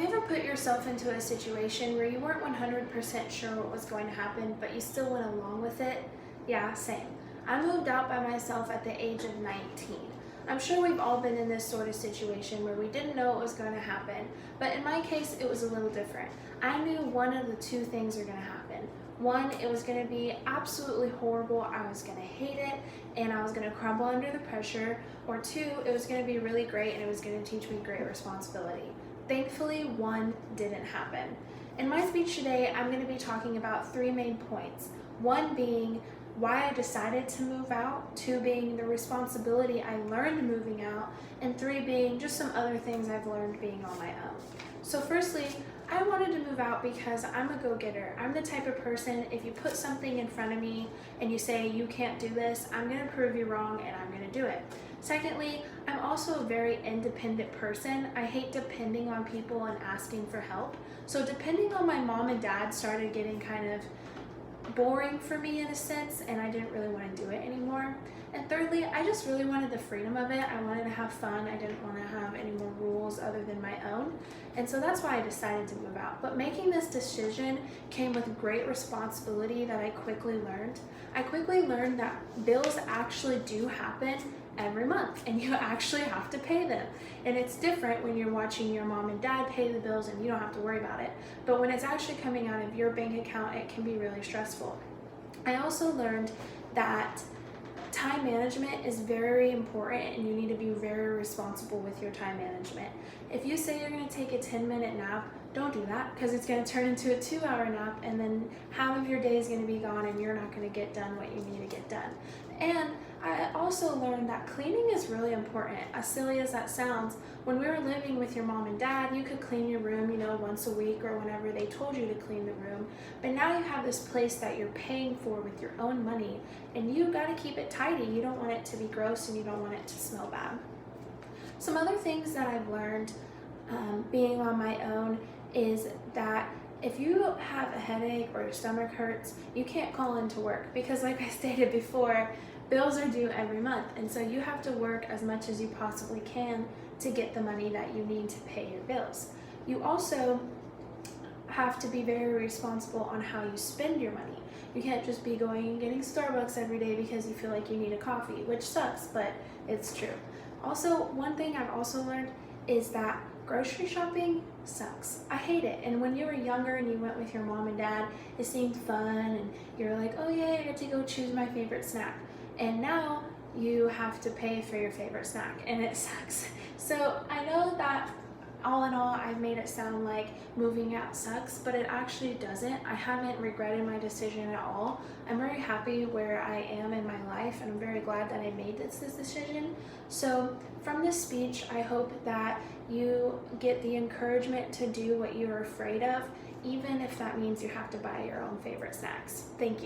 you ever put yourself into a situation where you weren't 100% sure what was going to happen, but you still went along with it? Yeah, same. I moved out by myself at the age of 19. I'm sure we've all been in this sort of situation where we didn't know what was going to happen, but in my case, it was a little different. I knew one of the two things are going to happen. One, it was going to be absolutely horrible, I was going to hate it, and I was going to crumble under the pressure, or two, it was going to be really great and it was going to teach me great responsibility. Thankfully, one didn't happen. In my speech today, I'm going to be talking about three main points. One being why I decided to move out, two being the responsibility I learned moving out, and three being just some other things I've learned being on my own. So firstly, I wanted to move out because I'm a go-getter. I'm the type of person, if you put something in front of me and you say you can't do this, I'm going to prove you wrong and I'm going to do it. Secondly, I'm also a very independent person. I hate depending on people and asking for help. So depending on my mom and dad started getting kind of boring for me in a sense, and I didn't really want to do it anymore. And thirdly, I just really wanted the freedom of it. I wanted to have fun. I didn't want to have any more rules other than my own. And so that's why I decided to move out. But making this decision came with great responsibility that I quickly learned. I quickly learned that bills actually do happen every month and you actually have to pay them. And it's different when you're watching your mom and dad pay the bills and you don't have to worry about it. But when it's actually coming out of your bank account, it can be really stressful. I also learned that time management is very important and you need to be very responsible with your time management. If you say you're going to take a 10-minute nap, don't do that because it's going to turn into a 2-hour nap and then half of your day is going to be gone and you're not going to get done what you need to get done. And I also learned that cleaning is really important. As silly as that sounds, when we were living with your mom and dad, you could clean your room, once a week or whenever they told you to clean the room. But now you have this place that you're paying for with your own money and you got to keep it tidy. You don't want it to be gross and you don't want it to smell bad. Some other things that I've learned being on my own is that if you have a headache or your stomach hurts, you can't call into work because like I stated before, bills are due every month, and so you have to work as much as you possibly can to get the money that you need to pay your bills. You also have to be very responsible on how you spend your money. You can't just be going and getting Starbucks every day because you feel like you need a coffee, which sucks, but it's true. Also, one thing I've also learned is that grocery shopping sucks. I hate it. And when you were younger and you went with your mom and dad, it seemed fun and you're like, oh yeah, I get to go choose my favorite snack. And now you have to pay for your favorite snack and it sucks. So I know that all in all, I've made it sound like moving out sucks, but it actually doesn't. I haven't regretted my decision at all. I'm very happy where I am in my life and I'm very glad that I made this decision. So from this speech, I hope that you get the encouragement to do what you're afraid of, even if that means you have to buy your own favorite snacks. Thank you.